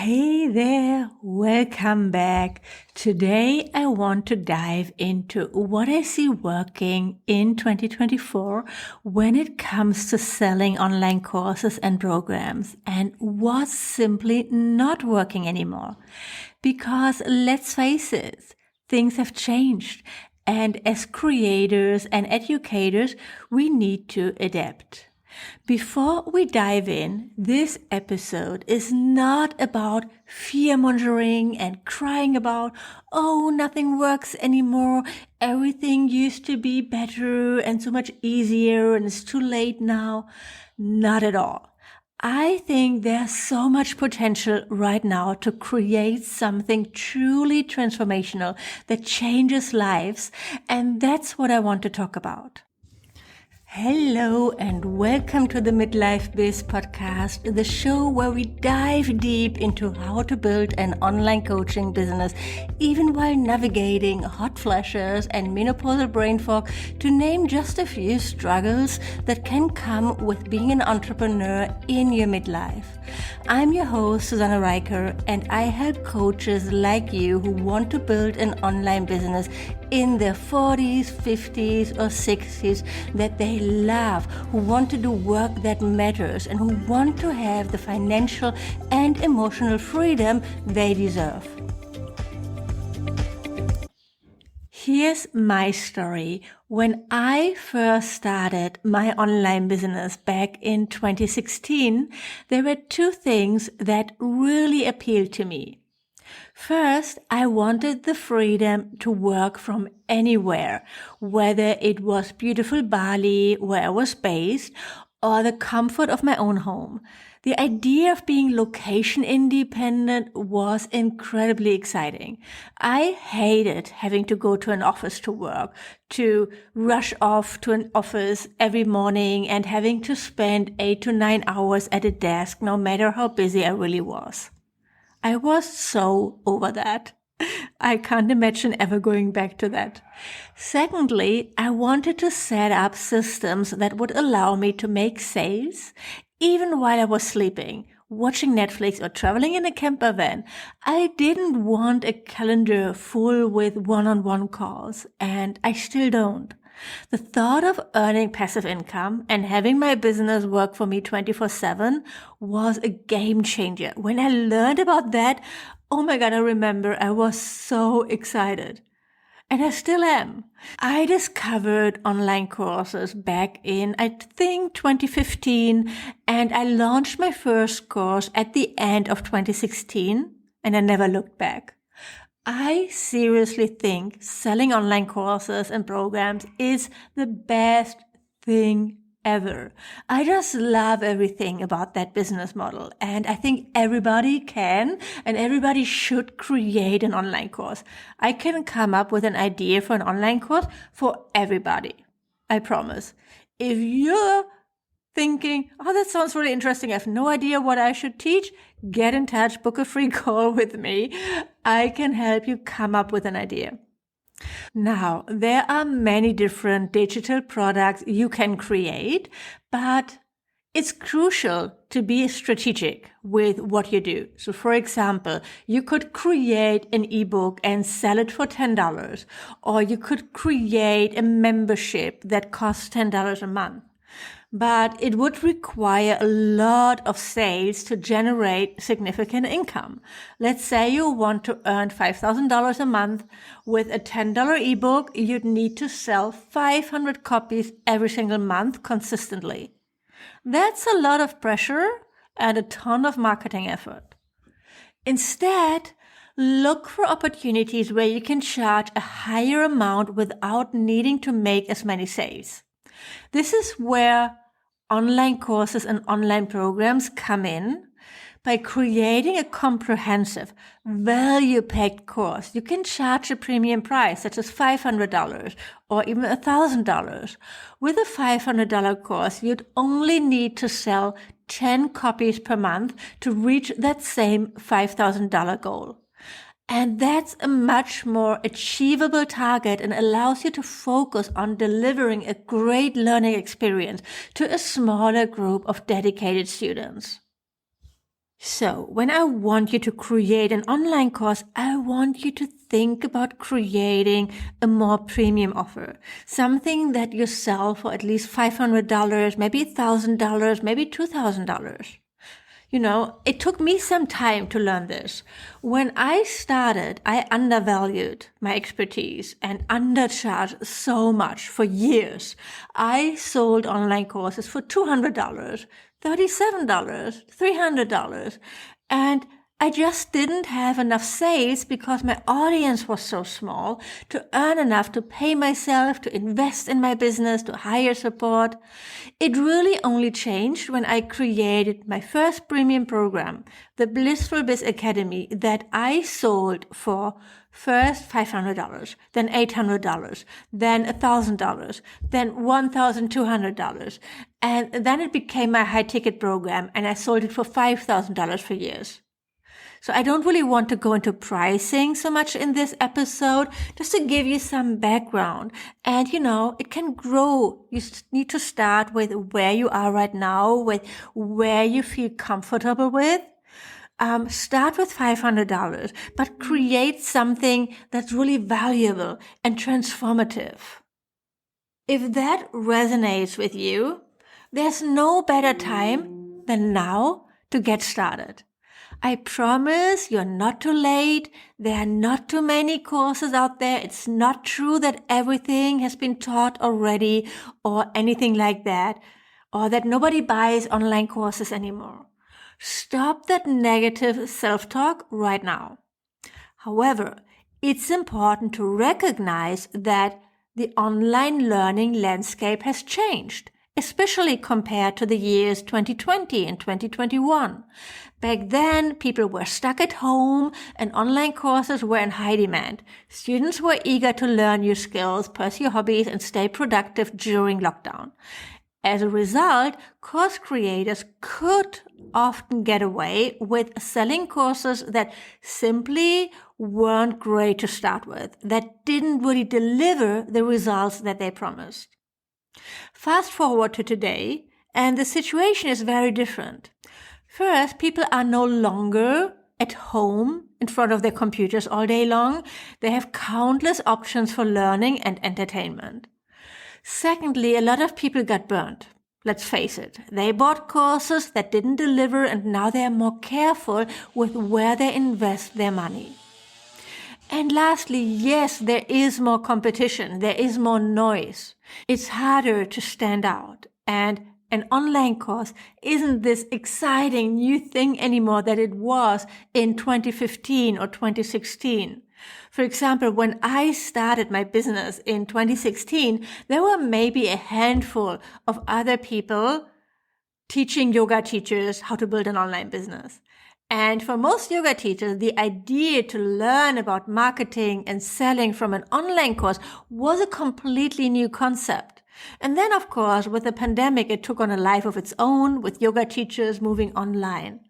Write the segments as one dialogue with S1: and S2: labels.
S1: Hey there, welcome back. Today I want to dive into what I see working in 2024 when it comes to selling online courses and programs and what's simply not working anymore. Because let's face it, things have changed, and as creators and educators, we need to adapt. Before we dive in, this episode is not about fear-mongering and crying about, oh, nothing works anymore, everything used to be better and so much easier and it's too late now. Not at all. I think there's so much potential right now to create something truly transformational that changes lives, and that's what I want to talk about. Hello and welcome to the Midlife Biz podcast, the show where we dive deep into how to build an online coaching business, even while navigating hot flashes and menopausal brain fog, to name just a few struggles that can come with being an entrepreneur in your midlife. I'm your host, Susanne Reicher, and I help coaches like you who want to build an online business in their 40s, 50s, or 60s that they love, who want to do work that matters, and who want to have the financial and emotional freedom they deserve. Here's my story. When I first started my online business back in 2016, there were two things that really appealed to me. First, I wanted the freedom to work from anywhere, whether it was beautiful Bali, where I was based, or the comfort of my own home. The idea of being location independent was incredibly exciting. I hated having to go to an office to work, to rush off to an office every morning and having to spend 8 to 9 hours at a desk, no matter how busy I really was. I was so over that. I can't imagine ever going back to that. Secondly, I wanted to set up systems that would allow me to make sales even while I was sleeping, watching Netflix, or traveling in a camper van. I didn't want a calendar full with one-on-one calls, and I still don't. The thought of earning passive income and having my business work for me 24/7 was a game changer. When I learned about that, oh my God, I remember I was so excited. And I still am. I discovered online courses back in, I think, 2015, and I launched my first course at the end of 2016, and I never looked back. I seriously think selling online courses and programs is the best thing ever. I just love everything about that business model, and I think everybody can and everybody should create an online course. I can come up with an idea for an online course for everybody. I promise. If you're thinking, oh, that sounds really interesting, I have no idea what I should teach, get in touch, book a free call with me. I can help you come up with an idea. Now, there are many different digital products you can create, but it's crucial to be strategic with what you do. So, for example, you could create an ebook and sell it for $10, or you could create a membership that costs $10 a month. But it would require a lot of sales to generate significant income. Let's say you want to earn $5,000 a month. With a $10 ebook, you'd need to sell 500 copies every single month consistently. That's a lot of pressure and a ton of marketing effort. Instead, look for opportunities where you can charge a higher amount without needing to make as many sales. This is where online courses and online programs come in. By creating a comprehensive, value-packed course, you can charge a premium price, such as $500 or even $1,000. With a $500 course, you'd only need to sell 10 copies per month to reach that same $5,000 goal. And that's a much more achievable target and allows you to focus on delivering a great learning experience to a smaller group of dedicated students. So when I want you to create an online course, I want you to think about creating a more premium offer, something that you sell for at least $500, maybe $1,000, maybe $2,000. You know, it took me some time to learn this. When I started, I undervalued my expertise and undercharged so much for years. I sold online courses for $200, $37, $300, and I just didn't have enough sales because my audience was so small to earn enough to pay myself, to invest in my business, to hire support. It really only changed when I created my first premium program, the Blissful Biz Academy, that I sold for first $500, then $800, then $1,000, then $1,200. And then it became my high ticket program and I sold it for $5,000 for years. So I don't really want to go into pricing so much in this episode, just to give you some background. And, you know, it can grow. You need to start with where you are right now, with where you feel comfortable with. Start with $500, but create something that's really valuable and transformative. If that resonates with you, there's no better time than now to get started. I promise you're not too late. There are not too many courses out there. It's not true that everything has been taught already or anything like that, or that nobody buys online courses anymore. Stop that negative self-talk right now. However, it's important to recognize that the online learning landscape has changed, especially compared to the years 2020 and 2021. Back then, people were stuck at home and online courses were in high demand. Students were eager to learn new skills, pursue hobbies, and stay productive during lockdown. As a result, course creators could often get away with selling courses that simply weren't great to start with, that didn't really deliver the results that they promised. Fast forward to today, and the situation is very different. First, people are no longer at home in front of their computers all day long. They have countless options for learning and entertainment. Secondly, a lot of people got burned. Let's face it. They bought courses that didn't deliver, and now they are more careful with where they invest their money. And lastly, yes, there is more competition. There is more noise. It's harder to stand out. And an online course isn't this exciting new thing anymore that it was in 2015 or 2016. For example, when I started my business in 2016, there were maybe a handful of other people teaching yoga teachers how to build an online business. And for most yoga teachers, the idea to learn about marketing and selling from an online course was a completely new concept. And then, of course, with the pandemic, it took on a life of its own, with yoga teachers moving online.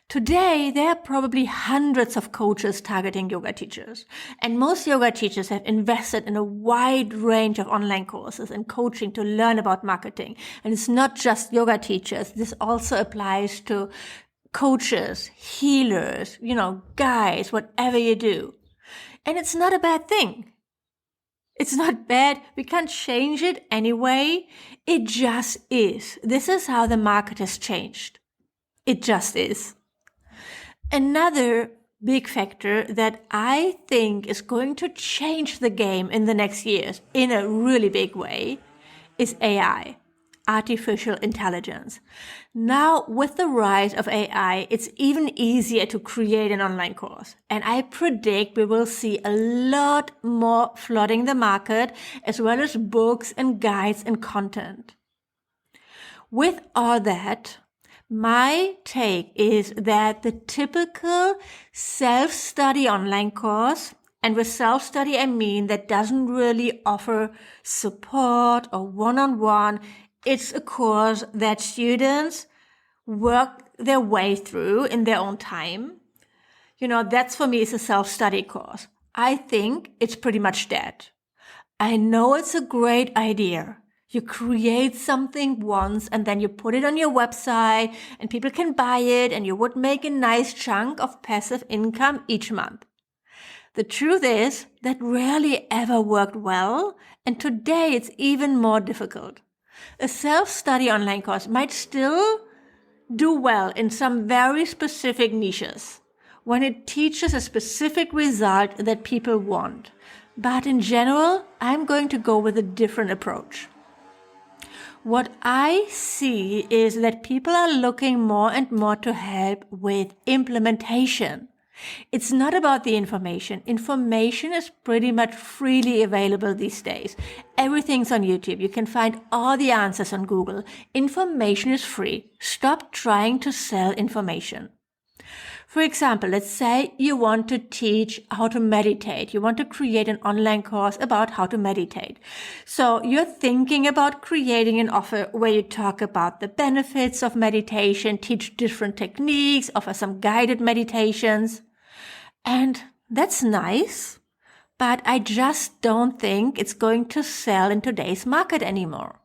S1: Today, there are probably hundreds of coaches targeting yoga teachers. And most yoga teachers have invested in a wide range of online courses and coaching to learn about marketing. And it's not just yoga teachers. This also applies to coaches, healers, guides, whatever you do. And it's not a bad thing. It's not bad. We can't change it anyway. It just is. This is how the market has changed. It just is. Another big factor that I think is going to change the game in the next years in a really big way is AI. Artificial intelligence. Now, with the rise of AI, it's even easier to create an online course. And I predict we will see a lot more flooding the market, as well as books and guides and content. With all that, my take is that the typical self-study online course, and with self-study I mean that doesn't really offer support or one-on-one. It's a course that students work their way through in their own time. That's for me is a self-study course. I think it's pretty much dead. I know it's a great idea. You create something once and then you put it on your website and people can buy it and you would make a nice chunk of passive income each month. The truth is that rarely ever worked well, and today it's even more difficult. A self-study online course might still do well in some very specific niches when it teaches a specific result that people want. But in general, I'm going to go with a different approach. What I see is that people are looking more and more to help with implementation. It's not about the information. Information is pretty much freely available these days. Everything's on YouTube. You can find all the answers on Google. Information is free. Stop trying to sell information. For example, let's say you want to teach how to meditate. You want to create an online course about how to meditate. So you're thinking about creating an offer where you talk about the benefits of meditation, teach different techniques, offer some guided meditations. And that's nice, but I just don't think it's going to sell in today's market anymore.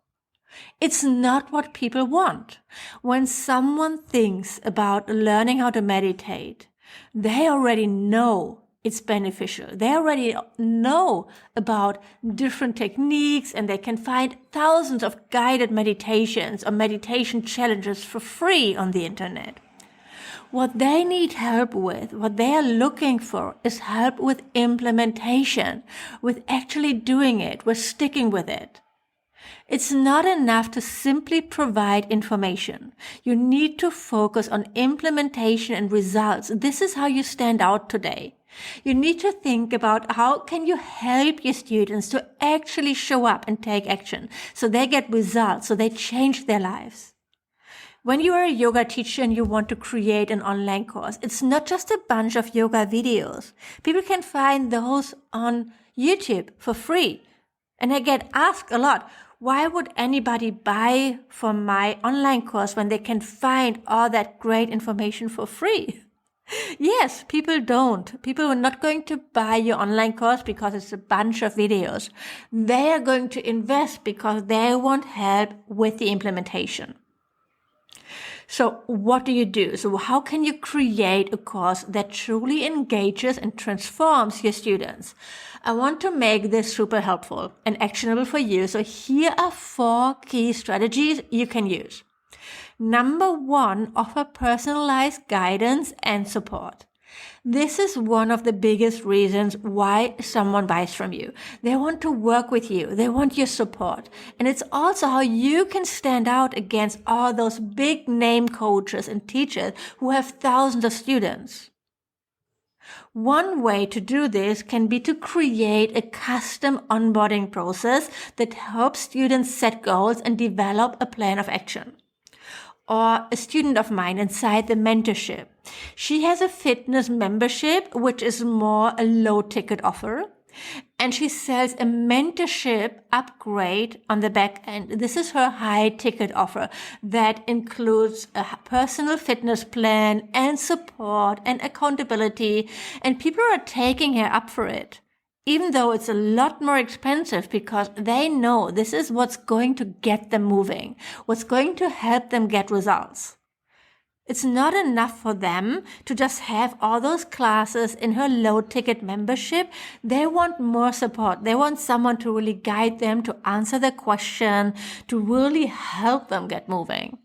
S1: It's not what people want. When someone thinks about learning how to meditate, they already know it's beneficial. They already know about different techniques and they can find thousands of guided meditations or meditation challenges for free on the internet. What they need help with, what they are looking for, is help with implementation, with actually doing it, with sticking with it. It's not enough to simply provide information. You need to focus on implementation and results. This is how you stand out today. You need to think about how can you help your students to actually show up and take action so they get results, so they change their lives. When you are a yoga teacher and you want to create an online course, it's not just a bunch of yoga videos. People can find those on YouTube for free. And I get asked a lot, why would anybody buy from my online course when they can find all that great information for free? Yes, people don't. People are not going to buy your online course because it's a bunch of videos. They are going to invest because they want help with the implementation. So what do you do? So how can you create a course that truly engages and transforms your students? I want to make this super helpful and actionable for you. So here are 4 key strategies you can use. Number 1, offer personalized guidance and support. This is one of the biggest reasons why someone buys from you. They want to work with you. They want your support. And it's also how you can stand out against all those big name coaches and teachers who have thousands of students. One way to do this can be to create a custom onboarding process that helps students set goals and develop a plan of action. Or a student of mine inside the mentorship. She has a fitness membership, which is more a low ticket offer. And she sells a mentorship upgrade on the back end. This is her high ticket offer that includes a personal fitness plan and support and accountability. And people are taking her up for it, even though it's a lot more expensive, because they know this is what's going to get them moving, what's going to help them get results. It's not enough for them to just have all those classes in her low ticket membership. They want more support. They want someone to really guide them, to answer their question, to really help them get moving.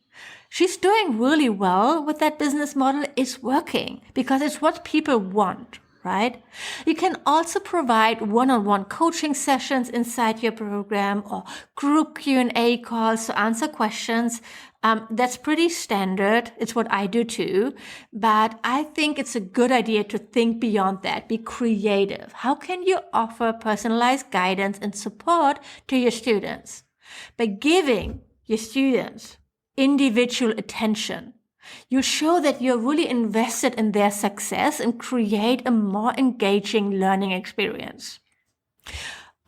S1: She's doing really well with that business model. It's working because it's what people want. Right? You can also provide one-on-one coaching sessions inside your program or group Q&A calls to answer questions. That's pretty standard. It's what I do too. But I think it's a good idea to think beyond that. Be creative. How can you offer personalized guidance and support to your students? By giving your students individual attention, you show that you're really invested in their success and create a more engaging learning experience.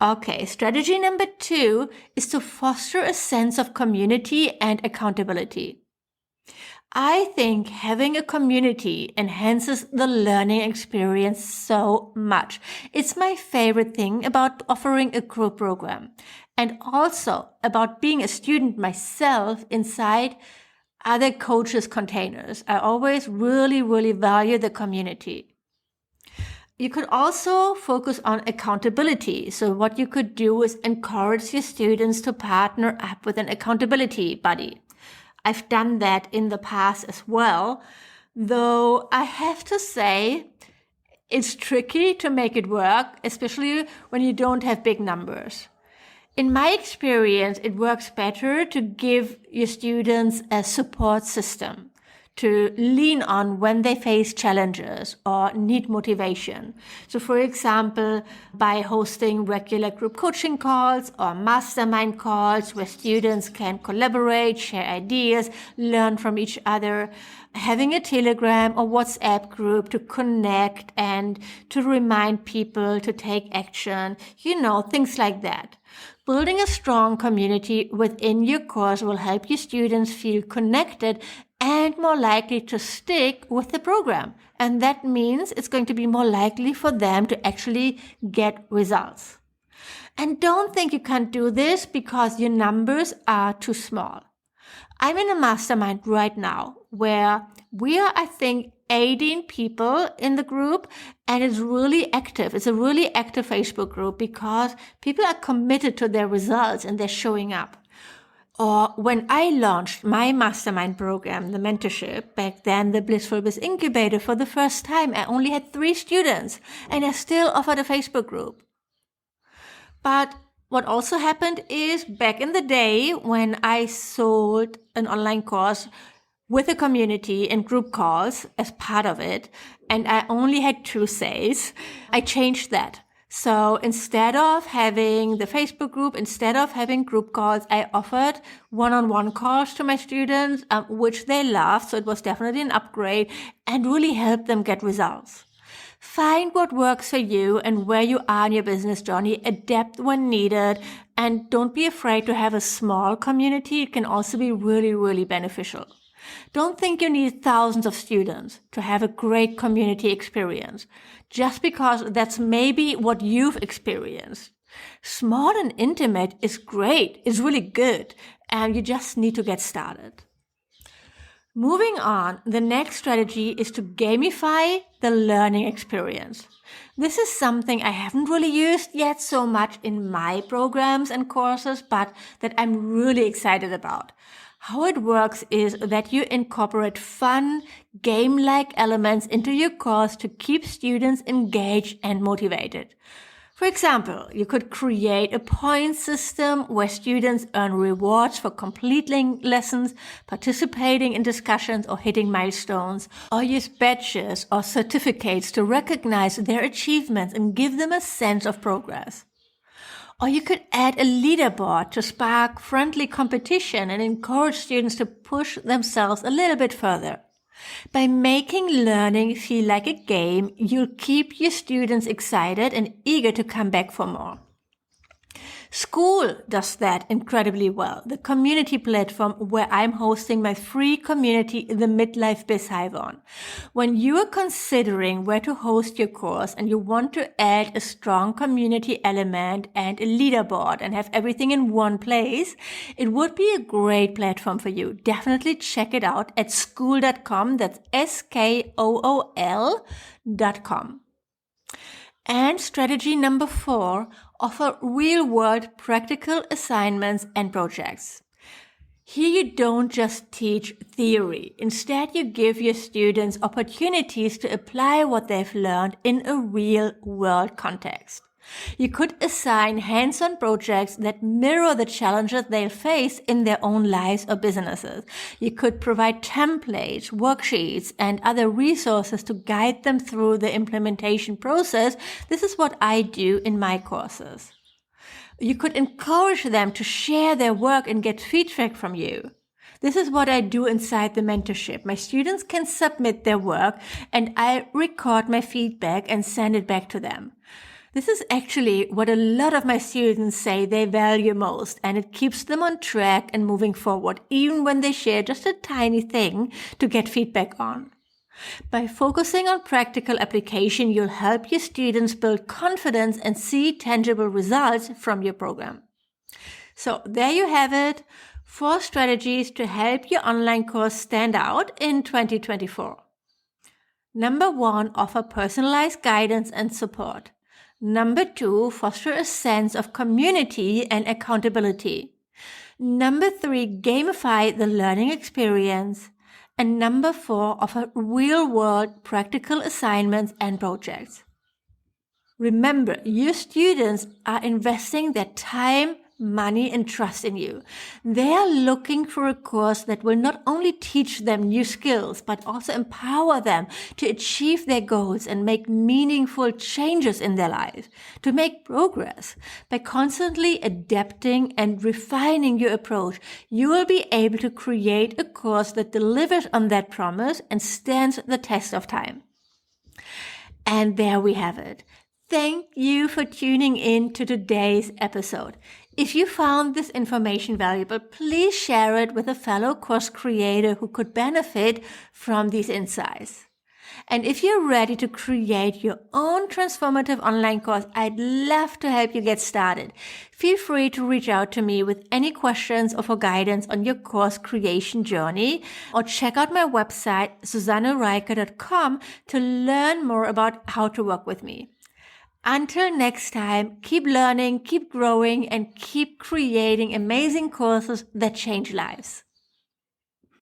S1: Okay, strategy number 2 is to foster a sense of community and accountability. I think having a community enhances the learning experience so much. It's my favorite thing about offering a group program. and also about being a student myself inside other coaches' containers. I always really, really value the community. You could also focus on accountability. So what you could do is encourage your students to partner up with an accountability buddy. I've done that in the past as well, though I have to say it's tricky to make it work, especially when you don't have big numbers. In my experience, it works better to give your students a support system to lean on when they face challenges or need motivation. So for example, by hosting regular group coaching calls or mastermind calls where students can collaborate, share ideas, learn from each other, having a Telegram or WhatsApp group to connect and to remind people to take action, things like that. Building a strong community within your course will help your students feel connected and more likely to stick with the program. And that means it's going to be more likely for them to actually get results. And don't think you can't do this because your numbers are too small. I'm in a mastermind right now where we are, I think, 18 people in the group, and it's really active. It's a really active Facebook group because people are committed to their results and they're showing up. Or when I launched my mastermind program, the mentorship, back then the Blissful Biz Incubator, for the first time, I only had 3 students and I still offered a Facebook group. But what also happened is back in the day when I sold an online course with a community and group calls as part of it, and I only had 2 sales, I changed that. So instead of having the Facebook group, instead of having group calls, I offered one-on-one calls to my students, which they loved. So it was definitely an upgrade and really helped them get results. Find what works for you and where you are in your business journey, adapt when needed, and don't be afraid to have a small community. It can also be really, really beneficial. Don't think you need thousands of students to have a great community experience, just because that's maybe what you've experienced. Small and intimate is great, it's really good, and you just need to get started. Moving on, the next strategy is to gamify the learning experience. This is something I haven't really used yet so much in my programs and courses, but that I'm really excited about. How it works is that you incorporate fun, game-like elements into your course to keep students engaged and motivated. For example, you could create a point system where students earn rewards for completing lessons, participating in discussions, or hitting milestones, or use badges or certificates to recognize their achievements and give them a sense of progress. Or you could add a leaderboard to spark friendly competition and encourage students to push themselves a little bit further. By making learning feel like a game, you'll keep your students excited and eager to come back for more. School does that incredibly well. The community platform where I'm hosting my free community, the Midlife Biz Hive on. When you are considering where to host your course and you want to add a strong community element and a leaderboard and have everything in one place, it would be a great platform for you. Definitely check it out at skool.com. That's SKOOL.com. And strategy number 4, offer real-world practical assignments and projects. Here you don't just teach theory. Instead, you give your students opportunities to apply what they've learned in a real-world context. You could assign hands-on projects that mirror the challenges they'll face in their own lives or businesses. You could provide templates, worksheets, and other resources to guide them through the implementation process. This is what I do in my courses. You could encourage them to share their work and get feedback from you. This is what I do inside the mentorship. My students can submit their work and I record my feedback and send it back to them. This is actually what a lot of my students say they value most, and it keeps them on track and moving forward, even when they share just a tiny thing to get feedback on. By focusing on practical application, you'll help your students build confidence and see tangible results from your program. So there you have it, 4 strategies to help your online course stand out in 2024. Number 1, offer personalized guidance and support. Number 2, foster a sense of community and accountability. Number 3, gamify the learning experience. And number 4, offer real-world practical assignments and projects. Remember, your students are investing their time, money, and trust in you. They are looking for a course that will not only teach them new skills, but also empower them to achieve their goals and make meaningful changes in their lives, to make progress. By constantly adapting and refining your approach, you will be able to create a course that delivers on that promise and stands the test of time. And there we have it. Thank you for tuning in to today's episode. If you found this information valuable, please share it with a fellow course creator who could benefit from these insights. And if you're ready to create your own transformative online course, I'd love to help you get started. Feel free to reach out to me with any questions or for guidance on your course creation journey, or check out my website, susannereiker.com, to learn more about how to work with me. Until next time, keep learning, keep growing, and keep creating amazing courses that change lives.